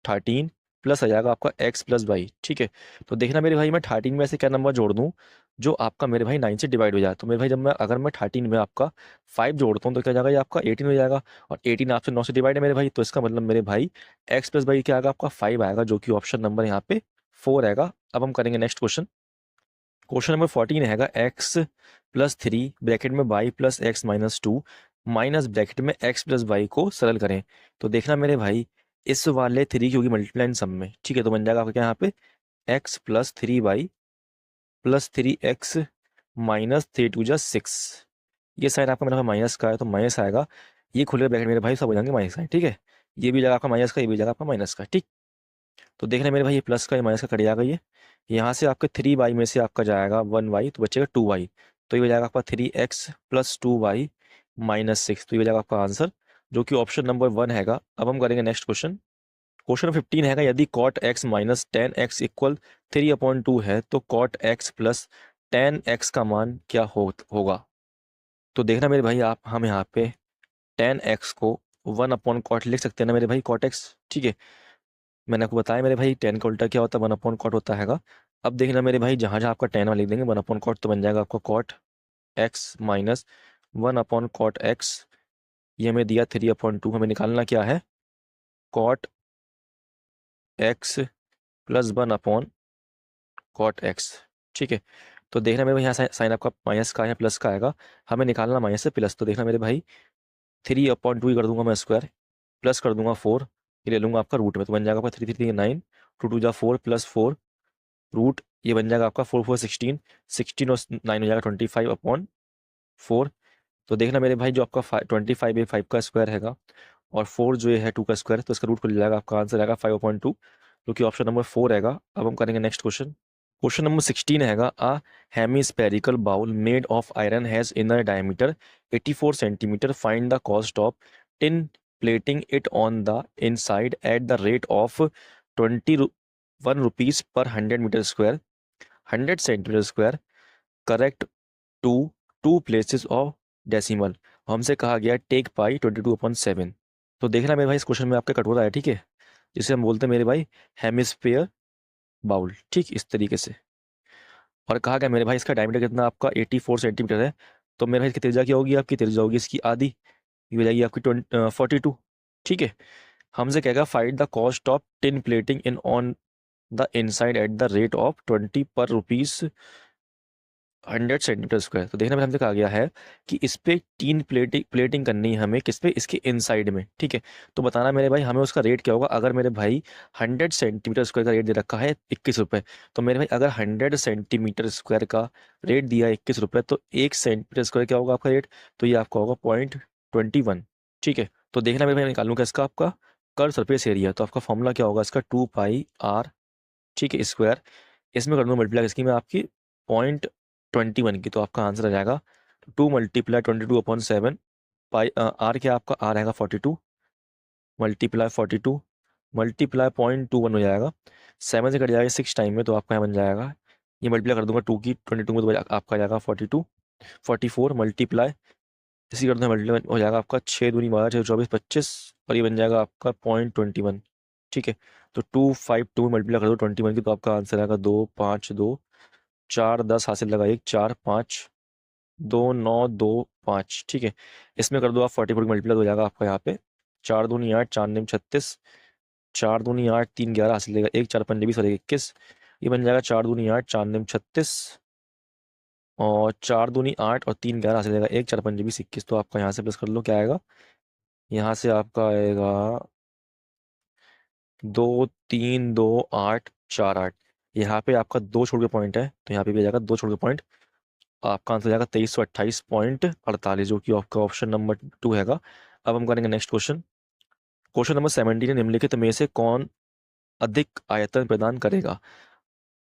13 प्लस आ जाएगा आपका x+y। ठीक है, तो देखना मेरे भाई, मैं 13 में ऐसे क्या नंबर जोड़ दूं जो आपका मेरे भाई 9 से डिवाइड हो जाए। तो मेरे भाई, अगर मैं 13 में आपका 5 जोड़ता हूँ तो क्या हो जाएगा, ये आपका 18 हो जाएगा। और 18 आपसे 9 से डिवाइड है मेरे भाई, तो इसका मतलब मेरे भाई x+y क्या आएगा, आपका 5 आएगा, जो कि ऑप्शन नंबर यहाँ पे 4 आएगा। अब हम करेंगे नेक्स्ट क्वेश्चन। क्वेश्चन नंबर 14 हैगा, x+3 ब्रैकेट में y+x-2 माइनस ब्रैकेट में x+y को सरल करें। तो देखना मेरे भाई, इस वाले 3 की होगी मल्टीप्लाई इन सब में। ठीक है, तो बन जाएगा आपका क्या यहाँ पे x+3y+3x माइनस 3 2 6। ये साइन आपका मेरा माइनस का है तो माइनस आएगा। ये खुले ब्रैकेट मेरे भाई सब हो जाएंगे माइनस का। ठीक है, ये भी जाएगा आपका माइनस का, ये भी जाएगा आपका माइनस का। ठीक, तो देखना मेरे भाई, ये प्लस का ये माइनस का कट जाएगा। ये यहाँ से आपके 3y में से आपका जाएगा 1y तो बचेगा 2y। तो ये हो जाएगा आपका 3x+2y-6। तो ये हो जाएगा आपका आंसर, जो कि ऑप्शन नंबर 1 हैगा। अब हम करेंगे नेक्स्ट क्वेश्चन। क्वेश्चन 15 हैगा, यदि cot x minus 10x equal 3/2 है तो cot x प्लस 10x का मान क्या होगा। तो देखना मेरे भाई, हम यहाँ पे 10x को 1/cot लिख सकते हैं ना मेरे भाई, cot x। ठीक है, मैंने आपको बताया मेरे भाई 10 का उल्टा क्या होता है, 1/cot होता हैगा। अब देखना मेरे भाई, जहाँ जहाँ आपका 10 लिख देंगे 1/cot तो बन जाएगा आपका cot x minus 1/cot x। ये हमें दिया 3/2, हमें निकालना क्या है, cot x plus 1/cot x। ठीक है, तो देखना मेरे भाई, यहाँ साइन आपका माइनस का है प्लस का आएगा, हमें निकालना माइनस से प्लस। तो देखना मेरे भाई, 3/2 ही कर दूंगा मैं स्क्वायर, प्लस कर दूंगा 4, ये ले लूंगा आपका रूट में, तो बन जाएगा आपका 3 3 9, 2 2 4 प्लस 4 रूट, ये बन जाएगा आपका 4 4 16, 16 और 9 हो जाएगा 25/4। तो देखना मेरे भाई, जो आपका 25 है 5 का स्क्वायर हैगा और 4 जो है 2 का स्क्वायर, तो इसका रूट खुल जाएगा, आपका आंसर आएगा 5/2, जो कि ऑप्शन नंबर 4 रहेगा। अब हम करेंगे नेक्स्ट क्वेश्चन। क्वेश्चन नंबर 16 हैगा, a hemispherical bowl made of iron has inner diameter 84 centimetre, find the cost of tin plating it on the inside at the rate of 21 rupees per 100 metre square, 100 centimetre square, correct to 2 places of decimal. हमसे कहा गया take पाई 22/7। तो देखना मेरे भाई, इस question में आपका कटोरा है। ठीक है, जिसे हम बोलते हैं मेरे भाई हेमिस्फेयर बाउल। ठीक, इस तरीके से। और कहा गया मेरे भाई, इसका डायमीटर कितना आपका 84 सेंटीमीटर है। तो मेरे भाई, इसकी त्रिज्या क्या होगी, आपकी त्रिज्या होगी इसकी आधी, ये हो जाएगी आपकी 42। ठीक है, हमसे कहेगा find the cost of tin plating in on the inside at the rate of 20 पर रुपीज 100 सेंटीमीटर स्क्वायर। तो देखना मेरे हमसे कहा गया है कि इस पे तीन प्लेटिंग करनी है हमें, किस पे, इसके इनसाइड में। ठीक है, तो बताना मेरे भाई, हमें उसका रेट क्या होगा। अगर मेरे भाई 100 सेंटीमीटर स्क्वायर का रेट दे रखा है 21 रुपये, तो मेरे भाई अगर 100 सेंटीमीटर स्क्वायर का रेट दिया है 21 रुपये, तो 1 सेंटीमीटर स्क्वायर क्या होगा आपका रेट, तो ये आपका होगा 0.21। ठीक है, तो देखना मेरे भाई, निकालूंगा इसका आपका कर्व सरफेस एरिया। तो आपका फॉर्मूला क्या होगा इसका, 2πr। ठीक है, स्क्वायर, इसमें कर दूँ मल्टीप्लाई इसकी मैं आपकी 0.21 की, तो आपका आंसर आ जाएगा 2 × 22/7 पाई। आर क्या आपका, आर आएगा 42 मल्टीप्लाई 42 मल्टीप्लाई 0.21 हो जाएगा, 7 से कट जाएगा 6 टाइम में, तो आपका यहाँ बन जाएगा, ये मल्टीप्लाई कर दूंगा 2 की 22 में, तो आपका आ जाएगा 42 44 मल्टीप्लाई, इसी करते हैं मल्टीप्लाई हो जाएगा आपका 6 दूनी 12 6 24 25, और ये बन जाएगा आपका 0.21। ठीक है, तो 252 मल्टीप्लाई कर दो 21 की, तो आपका आंसर आएगा 2 5 2 4 10 हासिल लगा 1 4 5 2 9 2 5। ठीक है, इसमें कर दो आप 44 की मल्टीप्लाई, हो जाएगा आपका यहाँ पे 4 दूनी 8 4 9 36, 4 दूनी 8 3 11 हासिल लेगा 1 4 5 20 और 21, ये बन जाएगा 4 दूनी 8 4 9 36, और 4 दूनी 8 और 3 11 हासिल लेगा 1 4 5 20 21, तो आपका यहाँ से प्लस कर लो, क्या आएगा, यहाँ से आपका आएगा 2 3 2 8 4 8, यहाँ पे आपका 2 छोड़ के पॉइंट है, तो यहाँ पे भी आ जाएगा 2 छोड़ के पॉइंट, आपका आंसर हो जाएगा 2328.48, जो कि आपका ऑप्शन नंबर 2 हैगा। अब हम करेंगे नेक्स्ट क्वेश्चन। क्वेश्चन नंबर 17, निम्नलिखित में से कौन अधिक आयतन प्रदान करेगा।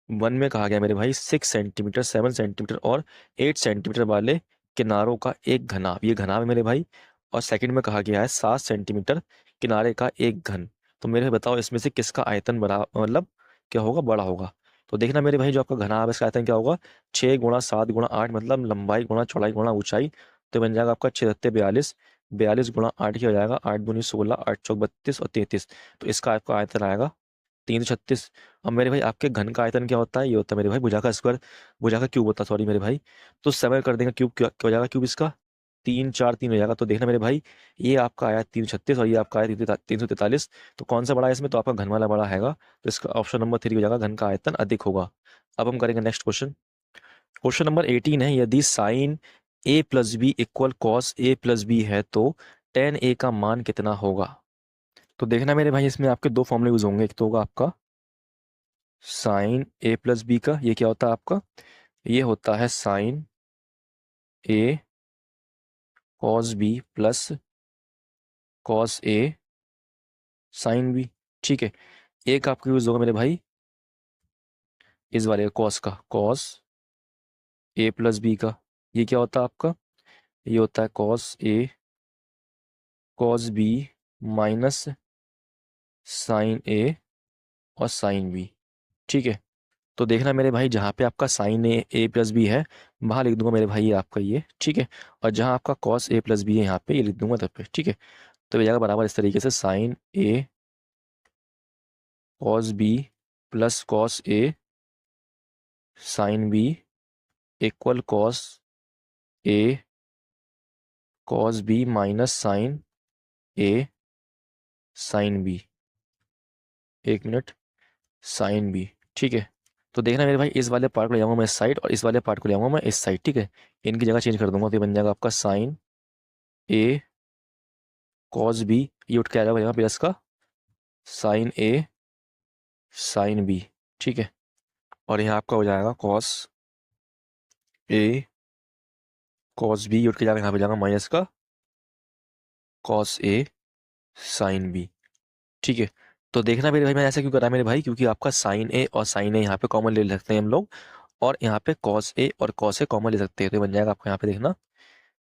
1 में कहा गया मेरे भाई 6 सेंटीमीटर 7 सेंटीमीटर और 8 सेंटीमीटर वाले किनारों का एक घनाभ, ये घनाभ है मेरे भाई, और सेकंड में कहा गया है 7 सेंटीमीटर किनारे का एक घन। तो मेरे भाई बताओ इसमें से किसका आयतन बड़ा, मतलब क्या होगा, बड़ा होगा। तो देखना मेरे भाई, जो आपका घनाभ है इसका आयतन क्या होगा, 6 × 7 × 8, मतलब लंबाई गुणा चौड़ाई गुणा ऊंचाई, तो बन जाएगा आपका 6×42 42 × 8 ही हो जाएगा, 8 दूनी 16 8 चौक 32 और 33, तो इसका आपका आयतन आएगा 336। अब मेरे भाई आपके घन का आयतन क्या होता है, ये होता है मेरे भाई भुजा का स्क्वायर, भुजा का क्यूब होता है, सॉरी मेरे भाई, तो 7 कर देंगे क्यूब, क्या क्या हो जाएगा क्यूब इसका, 3 4 3 हो जाएगा। तो देखना मेरे भाई, ये आपका आया 336 और ये आपका आया 343, तो कौन सा बड़ा है इसमें, तो आपका घन वाला बड़ा हैगा, तो इसका ऑप्शन नंबर 3 हो जाएगा, घन का आयतन अधिक होगा। अब हम करेंगे नेक्स्ट क्वेश्चन। क्वेश्चन नंबर 18 है, यदि sign A plus B equal cos A plus B है तो टेन ए का मान कितना होगा। तो देखना मेरे भाई, इसमें आपके दो फॉर्मूले यूज होंगे, एक तो होगा आपका साइन ए प्लस बी का, ये क्या होता है आपका, ये होता है sign A cos B plus cos A sign B. ठीक है, एक आपका यूज होगा मेरे भाई इस वाले कॉस का, कॉस ए प्लस बी का, ये क्या होता है आपका, ये होता है cos A cos B minus sign ए और साइन बी। ठीक है, तो देखना मेरे भाई, जहाँ पे आपका साइन ए प्लस बी है वहाँ लिख दूंगा मेरे भाई ये आपका ये, ठीक है, और जहाँ आपका कॉस ए प्लस बी है यहाँ पे ये लिख दूंगा तब पे। ठीक है, तो ये जाएगा बराबर इस तरीके से, sign A cos B plus cos A sine B equal cos A cos B minus sign A sine B, एक मिनट, साइन बी। ठीक है, तो देखना मेरे भाई, इस वाले पार्ट को ले जाऊंगा मैं इस साइड और इस वाले पार्ट को ले जाऊंगा मैं इस साइड। ठीक है, इनकी जगह चेंज कर दूंगा, तो ये बन जाएगा आपका साइन ए कॉस बी, ये उठ के आ जाएगा यहाँ प्लस का साइन ए साइन बी। ठीक है, और यहाँ आपका हो जाएगा कॉस ए कॉस बी, उठ के जाएगा यहाँ पे जाएगा माइनस का कॉस ए साइन बी। ठीक है, तो देखना मेरे भाई, मैंने ऐसा क्यों करा मेरे भाई, क्योंकि आपका साइन ए और साइन ए यहाँ पे कॉमन ले सकते हैं हम लोग, और यहाँ पे कॉस ए और कॉस ए कॉमन ले सकते हैं, तो ये बन जाएगा आपको यहाँ पे देखना,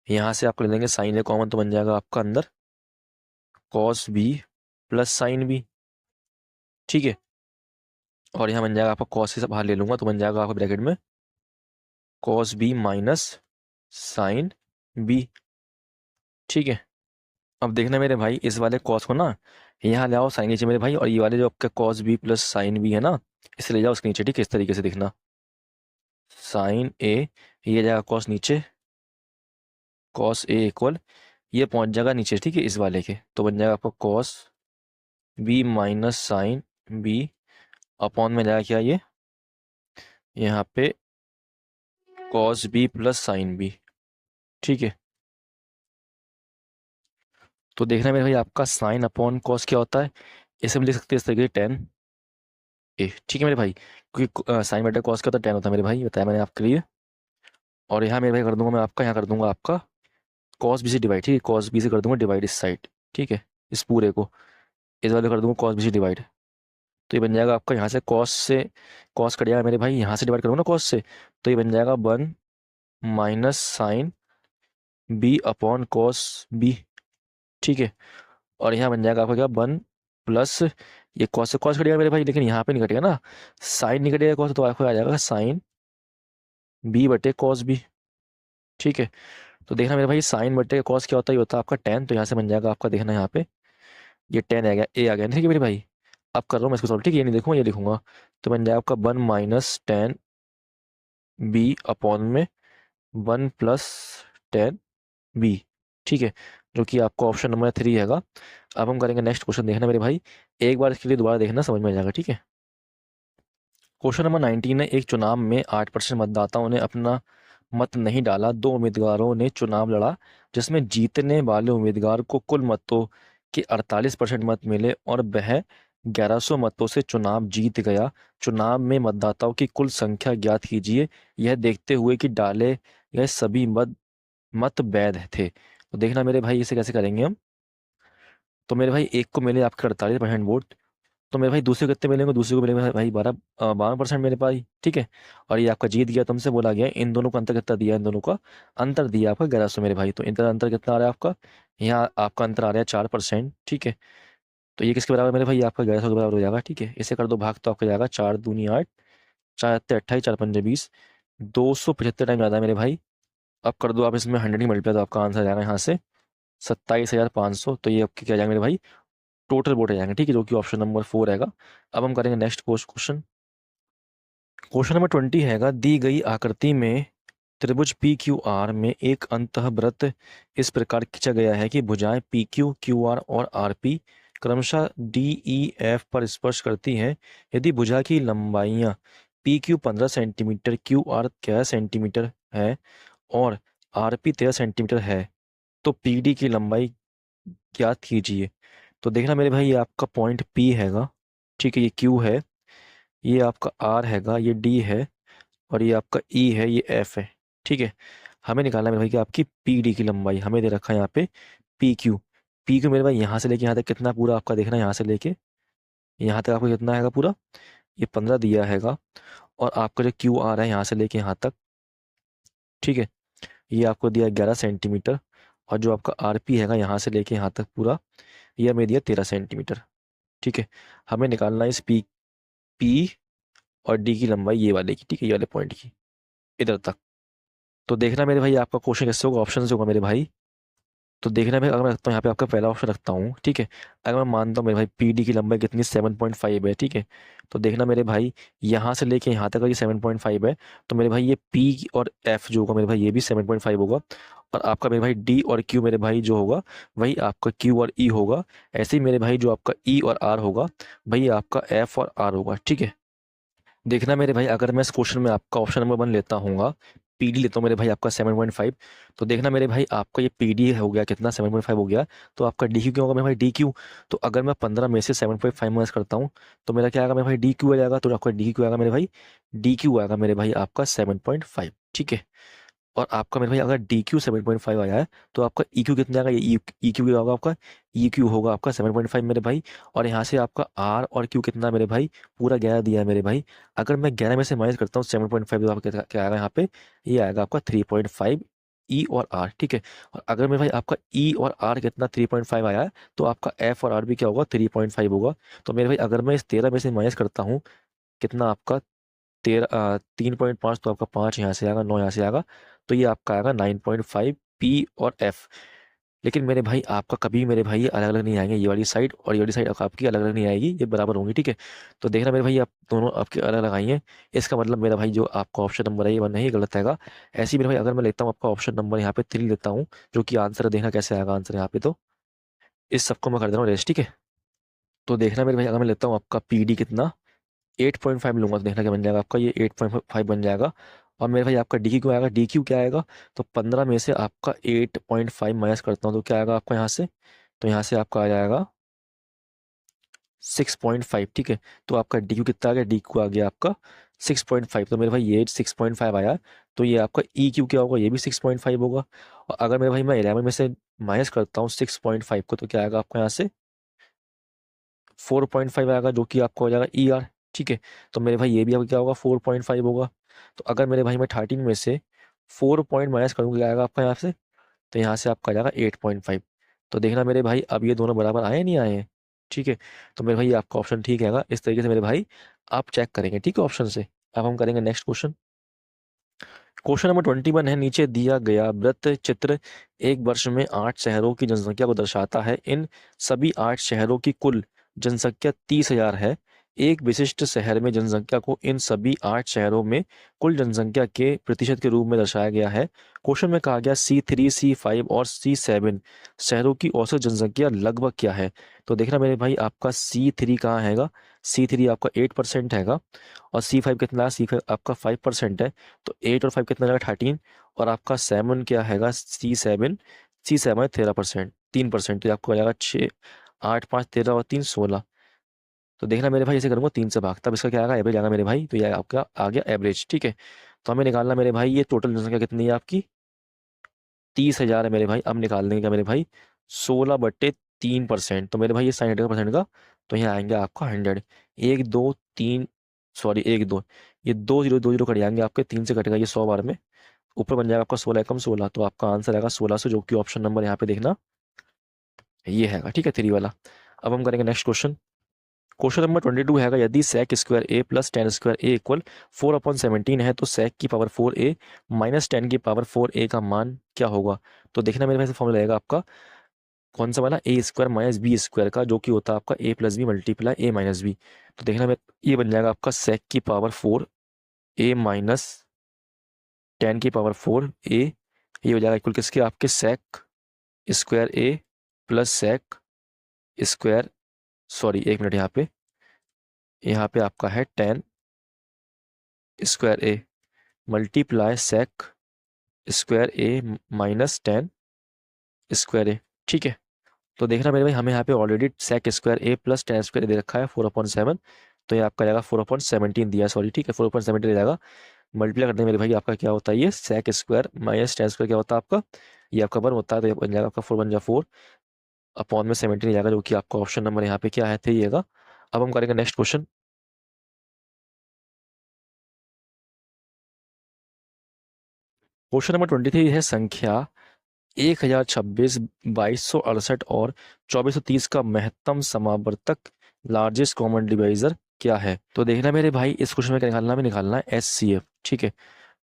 यहाँ से आपको ले लेंगे साइन ए कॉमन, तो बन जाएगा आपका अंदर cos B plus sine B. ठीक है, और यहाँ बन जाएगा आपका कॉस से सब बाहर ले लूंगा, तो बन जाएगा आपका ब्रैकेट में cos B minus sine B. ठीक है, अब देखना मेरे भाई, इस वाले कॉस को ना यहाँ ले आओ साइन नीचे मेरे भाई, और ये वाले जो आपका cos B plus sine B है ना, इसे ले जाओ उसके नीचे। ठीक है, इस तरीके से देखना, साइन ए, ये जाएगा कॉस नीचे, कॉस ए इक्वल, ये पहुंच जाएगा नीचे, ठीक है, इस वाले के, तो बन जाएगा आपका cos B minus sine B upon में जाएगा क्या, ये यहाँ पे cos B plus sine B. ठीक है, तो देखना मेरे भाई, आपका साइन अपॉन कॉस क्या होता है, इसे हम लिख सकते हैं इस तरीके से, टेन ए। ठीक है मेरे भाई, क्योंकि साइन बटा कॉस क्या होता है, टेन होता है मेरे भाई, बताया मैंने आपके लिए। और यहाँ मेरे भाई कर दूंगा मैं आपका, यहाँ कर दूंगा आपका कॉस बी से डिवाइड। ठीक है, कॉस बी से कर दूंगा डिवाइड इस साइड। ठीक है, इस पूरे को इस वाले कर दूंगा कॉस बी से डिवाइड, तो ये बन जाएगा आपका, यहाँ से कॉस से कॉस कट जाएगा मेरे भाई, यहाँ से डिवाइड करूँगा ना कॉस से, तो ये बन जाएगा 1 minus sine B upon cos B. ठीक है, और यहाँ बन जाएगा आपका क्या, 1 प्लस ये कॉस से कॉस कटेगा मेरे भाई, लेकिन यहाँ पे नहीं कटेगा ना, साइन नहीं कटेगा कॉस, तो आपको आ जाएगा साइन बी बटे कॉस बी। ठीक है, तो देखना मेरे भाई साइन बटे कॉस क्या होता है, ये होता है आपका टेन, तो यहाँ से बन जाएगा आपका, देखना यहाँ पे ये टेन आ गया, ए आ गया, ठीक है मेरे भाई। अब कर रहा हूँ मैं इसको सॉल्व, ठीक है, ये नहीं देखूंगा ये लिखूंगा, तो बन जाएगा आपका 1 - 10 बी अपॉन में 1 + 10 बी। ठीक है, जो कि आपका ऑप्शन नंबर 3 हैगा। अब हम करेंगे नेक्स्ट क्वेश्चन, देखना मेरे भाई, एक बार इसके लिए दोबारा देखना, समझ में आ जाएगा, ठीक है। क्वेश्चन नंबर 19 है, एक चुनाव में 8% मतदाताओं ने अपना मत नहीं डाला, दो उम्मीदवारों ने चुनाव लड़ा, जिसमें जीतने वाले उम्मीदवार को कुल मतों के 48% मत मिले और वह 1100 मतों से चुनाव जीत गया। चुनाव में मतदाताओं की कुल संख्या ज्ञात कीजिए, यह देखते हुए कि डाले गए सभी मत वैध थे। तो देखना मेरे भाई इसे कैसे करेंगे हम। तो मेरे भाई एक को मिले आपके 48% वोट, तो मेरे भाई दूसरे को कितने मिलेंगे, दूसरे को मिलेंगे भाई 12% मेरे पास, ठीक है। और ये आपका जीत गया, तुमसे बोला गया इन दोनों का अंतर कितना दिया, इन दोनों का अंतर दिया आपका 1100 मेरे भाई। तो इनका अंतर कितना आ रहा है आपका, यहाँ आपका अंतर आ रहा है 4%, ठीक है। तो ये किसके बराबर मेरे भाई, आपका 1100 के बराबर हो जाएगा, ठीक है। इसे कर दो भाग, तो आपका जाएगा 4 दूनी 8, 4 × 28, 4 × 5 = 20, 275 टाइम ज़्यादा है मेरे भाई। अब कर दो आप इसमें 100 की मल्टीप्लाई, तो आपका आंसर आ जाएगा यहाँ से 27,500। तो ये आपके क्या जाएंगे मेरे भाई, टोटल वोट आ जाएंगे, ठीक है, जो कि ऑप्शन नंबर 4 रहेगा। अब हम करेंगे नेक्स्ट क्वेश्चन। क्वेश्चन नंबर 20 हैगा, दी गई आकृति में त्रिभुज पी क्यू आर में एक अंतःवृत्त इस प्रकार खींचा गया है कि भुजाएं पी क्यू, क्यू आर और आर पी क्रमशः डी ई एफ पर स्पर्श करती हैं। यदि भुजा की लंबाइयां P Q 15 centimetre, Q R 11 centimetre है और आर पी 13 सेंटीमीटर है, तो पी डी की लंबाई ज्ञात कीजिए। तो देखना मेरे भाई, ये आपका पॉइंट पी हैगा, ठीक है, ये क्यू है, ये आपका आर हैगा, ये डी है, और ये आपका ई है, ये एफ है, ठीक है। हमें निकालना है मेरे भाई कि आपकी पी डी की लंबाई, हमें दे रखा है यहाँ पे पी क्यू। पी क्यू मेरे भाई यहाँ से लेके यहाँ तक कितना पूरा आपका देखना है, यहाँ से लेके यहाँ तक आपको कितना हैगा पूरा, ये 15 दिया हैगा। और आपका जो क्यू आर है यहाँ से लेके यहाँ तक, ठीक है, ये आपको दिया 11 सेंटीमीटर। और जो आपका आर पी हैगा यहाँ से लेके यहाँ तक पूरा, ये हमें दिया 13 सेंटीमीटर, ठीक है। हमें निकालना है इस पी पी और डी की लंबाई, ये वाले की, ठीक है, ये वाले पॉइंट की इधर तक। तो देखना मेरे भाई आपका क्वेश्चन कैसे होगा, ऑप्शन से होगा मेरे भाई। तो देखना भाई, अगर मैं रखता हूँ यहाँ पे आपका पहला ऑप्शन रखता हूँ, ठीक है। अगर मैं मानता हूँ मेरे भाई पी डी की लंबाई कितनी 7.5 है, ठीक है। तो देखना मेरे भाई, यहाँ से लेके यहाँ तक ये 7.5 है, तो मेरे भाई ये पी और एफ जो होगा मेरे भाई, ये भी 7.5 होगा। और आपका मेरे भाई डी और क्यू मेरे भाई जो होगा, वही आपका क्यू और ई होगा। ऐसे ही मेरे भाई जो आपका ई और आर होगा, वही आपका एफ और आर होगा, ठीक है। देखना मेरे भाई, अगर मैं इस क्वेश्चन में आपका ऑप्शन नंबर 1 लेता हूँ, पीडी लेता हूँ मेरे भाई आपका 7.5, तो देखना मेरे भाई आपका ये पीडी हो गया कितना, 7.5 हो गया। तो आपका डी क्यू क्या होगा मेरे भाई, डी क्यू। तो अगर मैं 15 में से 7.5 माइनस करता हूँ, तो मेरा क्या आएगा मेरे भाई, डी क्यू आ जाएगा। तो आपका डी क्यू आएगा मेरे भाई, डी क्यू आएगा मेरे भाई आपका 7.5, ठीक है। और आपका मेरे भाई अगर डी क्यू 7.5 आया है, तो आपका ई क्यू कितना आएगा, ये ई क्यू क्या होगा आपका, ई क्यू होगा आपका 7.5 मेरे भाई। और यहाँ से आपका आर और क्यू कितना मेरे भाई, पूरा 11 दिया है मेरे भाई। अगर मैं 11 में से माइनस करता हूँ 7.5, तो आपका क्या आएगा यहाँ पे, ये आएगा आपका 3.5 ई और आर, ठीक है। और अगर मेरे भाई आपका ई और आर कितना 3.5 आया है, तो आपका एफ और आर भी क्या होगा, 3.5 होगा। तो मेरे भाई अगर मैं इस 13 में से माइनस करता हूँ, कितना आपका 3.5, तो आपका 5 यहाँ से आएगा, 9 यहाँ से आएगा, तो ये आपका आएगा 9.5 पी और एफ। लेकिन मेरे भाई आपका कभी मेरे भाई ये अलग अलग नहीं आएंगे, ये वाली साइड और ये वाली साइड आपकी अलग अलग नहीं आएगी, ये बराबर होंगी, ठीक है। तो देखना मेरे भाई, आप दोनों आपके अलग अलग आई हैं, इसका मतलब मेरा भाई जो आपका ऑप्शन नंबर है ये वन नहीं, गलत हैगा। ऐसे ही मेरे भाई अगर मैं लेता हूँ आपका ऑप्शन नंबर यहाँ पे 3 लेता हूँ, जो कि आंसर देखना कैसे आएगा आंसर यहाँ पे, तो इस सबको मैं कर दे रहा हूँ रेस्ट, ठीक है। तो देखना मेरे भाई, अगर मैं लेता हूँ आपका पी डी कितना 8.5 लूंगा, तो देखना क्या बन जाएगा आपका, ये 8.5 बन जाएगा। और मेरे भाई आपका डी क्यू आएगा, डी क्यू क्या आएगा, तो 15 में से आपका 8.5 माइनस करता हूँ, तो क्या आएगा आपका यहाँ से, तो यहाँ से आपका आ जाएगा 6.5, ठीक है। तो आपका डी क्यू कितना आ गया, डी क्यू आ गया आपका 6.5, तो मेरे भाई ये 6.5 आया। तो ये आपका ई क्यू क्या होगा, ये भी 6.5 होगा। और अगर मेरे भाई मैं 11 में से माइनस करता हूँ 6.5 को, तो क्या आएगा आपका यहाँ से 4.5 आएगा, जो कि आपका हो जाएगा ई आर, ठीक है। तो मेरे भाई ये भी आपका क्या होगा, 4.5 होगा। तो अगर मेरे भाई मैं 13 में से 4 पॉइंट माइनस करूँगा, क्या आएगा आपका यहाँ से, तो यहाँ से आपका आ जाएगा 8.5। तो देखना मेरे भाई अब ये दोनों बराबर आए नहीं आए हैं, ठीक है। तो मेरे भाई ये आपका ऑप्शन ठीक है। इस तरीके से मेरे भाई आप चेक करेंगे, ठीक है, ऑप्शन से। अब हम करेंगे नेक्स्ट क्वेश्चन। क्वेश्चन नंबर 21 है, नीचे दिया गया वृत्त चित्र एक वर्ष में 8 शहरों की जनसंख्या को दर्शाता है। इन सभी 8 शहरों की कुल जनसंख्या 30,000 है। एक विशिष्ट शहर में जनसंख्या को इन सभी 8 शहरों में कुल जनसंख्या के प्रतिशत के रूप में दर्शाया गया है। क्वेश्चन में कहा गया C3, C5 और C7 शहरों की औसत जनसंख्या लगभग क्या है। तो देखना मेरे भाई, आपका C3 कहाँ हैगा, C3 आपका 8% हैगा, और C5 कितना है, C5 आपका 5% है। तो 8 और 5 कितना जाएगा, 13। और आपका 7 क्या हैगा, C7 है 13%, 3%। तो आपको आ जाएगा 6, 8, 5, 13 और 3, 16। तो देखना मेरे भाई, ऐसे करूंगा 3 से भाग, तब इसका क्या आएगा, एवरेज आएगा मेरे भाई। तो ये आपका आ गया एवरेज, ठीक है। तो हमें निकालना मेरे भाई, ये टोटल जनसंख्या कितनी है आपकी, 30,000 है मेरे भाई। अब निकाल देंगे क्या मेरे भाई, 16/3%। तो मेरे भाई ये साइन हटेगा परसेंट का, तो यहाँ आएंगे आपका 100। एक दो तीन, सॉरी एक दो, ये 2 0 कट जाएंगे आपके, 3 से कटेगा ये 100 बार में। ऊपर बन जाएगा आपका 16 एकम 16, तो आपका आंसर आएगा 1600, जो कि ऑप्शन नंबर यहाँ पे देखना ये हैगा, ठीक है, 3 वाला। अब हम करेंगे नेक्स्ट क्वेश्चन। क्वेश्चन नंबर 22 हैगा, यदि सेक square A plus ten square A equal 4/17 है, तो सेक की पावर 4a माइनस टेन की पावर 4a का मान क्या होगा। तो देखना मेरे भाई, फॉर्मूला रहेगा आपका कौन सा वाला, A square minus B square का, जो कि होता है आपका a plus B multiply A minus B. तो देखना मेरे, ये बन जाएगा आपका सेक की पावर 4a माइनस टेन की पावर 4a। ये हो जाएगा इक्वल किसके, आपके sec square A plus sec square, sorry एक मिनट, यहाँ पे आपका है tan square A multiply sec square A minus tan square A, ठीक है। तो देखना मेरे भाई, हमें यहाँ पे already sec square A plus ten square दे रखा है 4/7। तो ये आपका जाएगा 4/17 दिया, सॉरी, ठीक है, 4/17 जाएगा। मल्टीप्लाई करने मेरे भाई आपका क्या होता है, ये sec square minus tan square क्या होता है आपका, ये आपका 1 होता है। तो ये बन जाएगा आपका 4 × 4 अपॉन में 17 जाएगा, जो कि आपका ऑप्शन नंबर यहाँ पे क्या है, 3 आएगा। अब हम करेंगे नेक्स्ट क्वेश्चन। क्वेश्चन नंबर 23 है, संख्या 1026, 2268 और 2430 का महत्तम समावर्तक लार्जेस्ट कॉमन डिवाइजर क्या है। तो देखना मेरे भाई, इस क्वेश्चन में क्या निकालना है, हमें निकालना है HCF, ठीक है।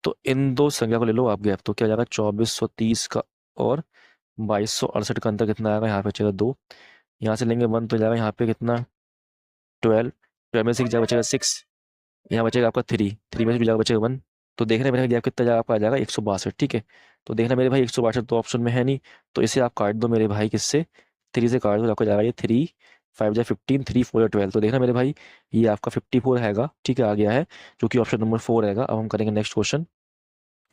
तो इन दो संख्या को ले लो आप गैप, तो क्या जाएगा 2430 का और 2268 का अंतर कितना आएगा, यहाँ पे बचेगा 2, यहाँ से लेंगे 1 तो जाएगा यहाँ पे कितना 12, 12 में से जाएगा बचेगा 6, यहाँ बचेगा आपका 3, 3 में से भी जाएगा बचेगा 1। तो देखना मेरे गैप कितना जाएगा, आपका आ जाएगा 162, ठीक है। तो देखना मेरे भाई 162 तो ऑप्शन में है नहीं, तो इसे आप काट दो मेरे भाई, किससे, 3 से काट दो, तो आपको जाएगा ये 3, 5 जा 15, 3 4 या 12। तो देखना मेरे भाई, ये आपका 54 हैगा, ठीक है, आ गया है, जो कि ऑप्शन नंबर 4 हैगा। अब हम करेंगे नेक्स्ट क्वेश्चन।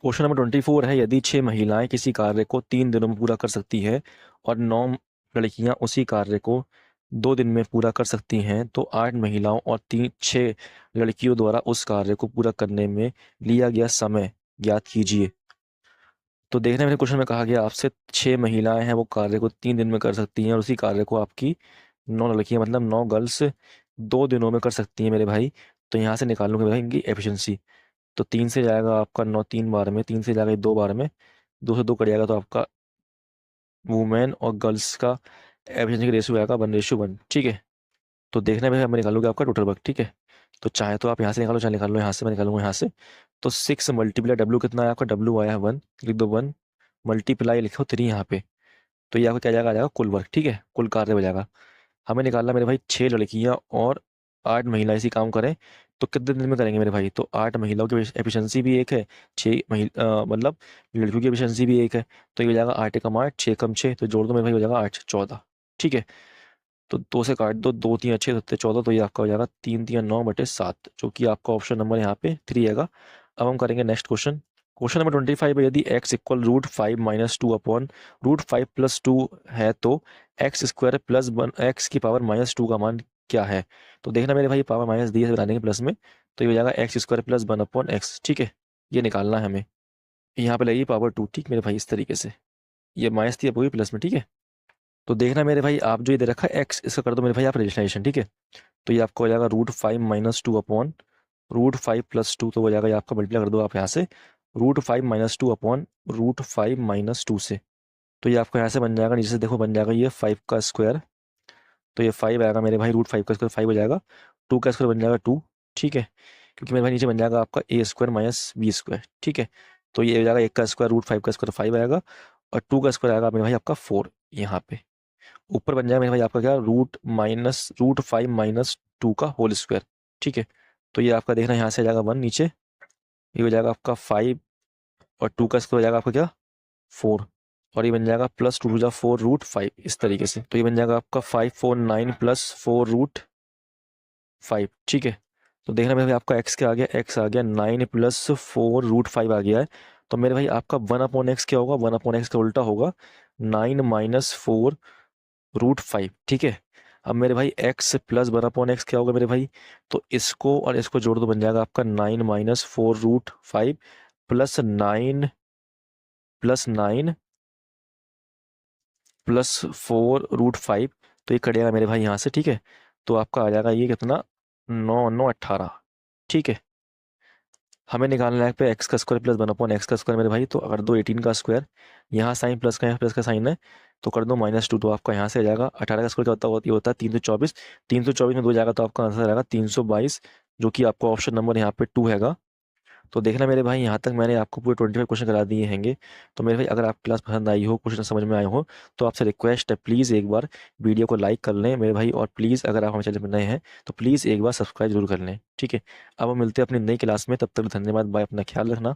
क्वेश्चन नंबर 24 है, यदि 6 महिलाएं किसी कार्य को 3 दिनों में पूरा कर सकती है और 9 लड़कियां उसी कार्य को 2 दिन में पूरा कर सकती हैं, तो 8 महिलाओं और 6 लड़कियों द्वारा उस कार्य को पूरा करने में लिया गया समय ज्ञात कीजिए। तो देखने में क्वेश्चन में कहा गया आपसे 6 महिलाएं हैं, वो कार्य को 3 दिन में कर सकती हैं, और उसी कार्य को आपकी 9 लड़कियां, मतलब 9 गर्ल्स 2 दिनों में कर सकती हैं मेरे भाई। तो यहाँ से निकाल लूंगे भाई इनकी एफिशिएंसी। तो 3 से जाएगा आपका 9 3 बार में, 3 से जाएगा 2 बार में, 2 से 2 कट जाएगा, तो आपका वुमेन और गर्ल्स का एफिशिएंसी का रेशियो आएगा 1:1, ठीक है। तो देखने में मैं निकालूंगा आपका टोटल वर्क, ठीक है। तो चाहे तो आप यहाँ से निकालो, चाहे निकाल लो यहाँ से, मैं निकालूंगा यहाँ से। तो 6 मल्टीप्लाई W कितना है आपका, W आया है 1, लिख दो 1, मल्टीप्लाई लिखो 3 यहाँ पे। तो ये आपका क्या जाएगा, आ जाएगा कुल वर्क, ठीक है, कुल कार्य हो जाएगा। हमें निकालना मेरे भाई 6 लड़कियां और 8 महिला इसी काम करें, तो कितने दिन में करेंगे मेरे भाई। तो 8 महिलाओं की एफिशिएंसी भी एक है, 6 महिला मतलब लड़कियों की एफिशिएंसी भी एक है। तो ये हो जाएगा 8 एकम 8, 6 एकम 6, तो जोड़ दो मेरे भाई, हो जाएगा 8 14, ठीक है। तो 2 से काट दो, 2 3 अच्छे 7 14, तो ये आपका हो जाएगा 3 3 9/7, जो कि आपका ऑप्शन नंबर यहाँ पे 3 आएगा। अब हम करेंगे नेक्स्ट क्वेश्चन। क्वेश्चन नंबर 25 है, यदि x इक्वल √5 - 2 अपॉन √5 + 2 है, तो एक्स स्क्वायर प्लस x की पावर -2 का मान क्या है। तो देखना मेरे भाई, पावर माइनस दी है, बना देंगे प्लस में, तो ये हो जाएगा एक्स स्क्वायर प्लस 1/x, ठीक है। ये निकालना है हमें, यहाँ पे लगेगी पावर 2, ठीक मेरे भाई, इस तरीके से। ये माइनस थी, अब होगी प्लस में, ठीक है। तो देखना मेरे भाई, आप जो ये दे रखा है x, इसका कर दो मेरे भाई आप रजिस्ट्रेशन, ठीक है। तो ये आपको हो जाएगा √5 - 2 अपॉन √5 + 2, तो हो जाएगा, ये आपका मल्टीप्लाई कर दो आप यहाँ से, √5 - 2 अपॉन √5 - 2 से। तो ये आपको यहाँ से बन जाएगा, नीचे से देखो बन जाएगा ये 5 का स्क्वायर तो ये 5 आएगा मेरे भाई, रूट 5 का स्क्वायर 5 हो जाएगा, 2 का स्क्वायर बन जाएगा 2, ठीक है, क्योंकि मेरे भाई नीचे बन जाएगा आपका ए स्क्वायर माइनस बी स्क्वायर, ठीक है। तो ये हो जाएगा 1 का स्क्वायर रूट 5 का स्क्वायर 5 आएगा, और 2 का स्क्वायर आएगा मेरे भाई आपका 4 यहाँ पे। ऊपर बन जाएगा मेरे भाई आपका क्या, रूट 5 माइनस 2 का होल स्क्वायर, ठीक है। तो ये आपका देखना यहाँ से आ जाएगा 1 नीचे, ये हो जाएगा आपका 5, और 2 का स्क्वायर हो जाएगा आपका क्या 4, और ये बन जाएगा प्लस 2 टू जा 4 रूट 5 इस तरीके से। तो ये बन जाएगा आपका 5 4 9 प्लस 4 रूट 5, ठीक है। तो देखना मेरे भाई आपका x क्या आ गया, x आ गया 9 प्लस 4 रूट 5 आ गया है। तो मेरे भाई आपका 1/x क्या होगा, 1/x का उल्टा होगा 9 माइनस 4 रूट 5, ठीक है। अब मेरे भाई x प्लस 1/x क्या होगा मेरे भाई, तो इसको और इसको जोड़ दो, बन जाएगा आपका 9 minus 4 root 5 plus 9 plus 4 root 5। तो ये कटेगा मेरे भाई यहाँ से, ठीक है। तो आपका आ जाएगा ये कितना, 9 9 18, ठीक है। हमें निकालना है पे एक्स का स्क्वायर प्लस 1/x का स्क्वायर मेरे भाई। तो अगर दो 18 का स्क्वायर, यहाँ साइन प्लस का, यहाँ प्लस का साइन है, तो कर दो -2, तो आपका यहाँ से आ जाएगा 18 का स्क्वायर क्या होता है 324, 324 में 2 जाएगा तो आपका आंसर आएगा 322, जो कि आपका ऑप्शन नंबर यहाँ पे 2 हैगा। तो देखना मेरे भाई यहाँ तक मैंने आपको पूरे 25 क्वेश्चन करा दिए हैंगे। तो मेरे भाई अगर आप क्लास पसंद आई हो, क्वेश्चन समझ में आए हो, तो आपसे रिक्वेस्ट है प्लीज़ एक बार वीडियो को लाइक कर लें मेरे भाई, और प्लीज़ अगर आप हमारे चैनल पर नए हैं तो प्लीज़ एक बार सब्सक्राइब जरूर कर लें, ठीक है। अब हम मिलते हैं अपनी नई क्लास में, तब तक धन्यवाद, बाय, अपना ख्याल रखना।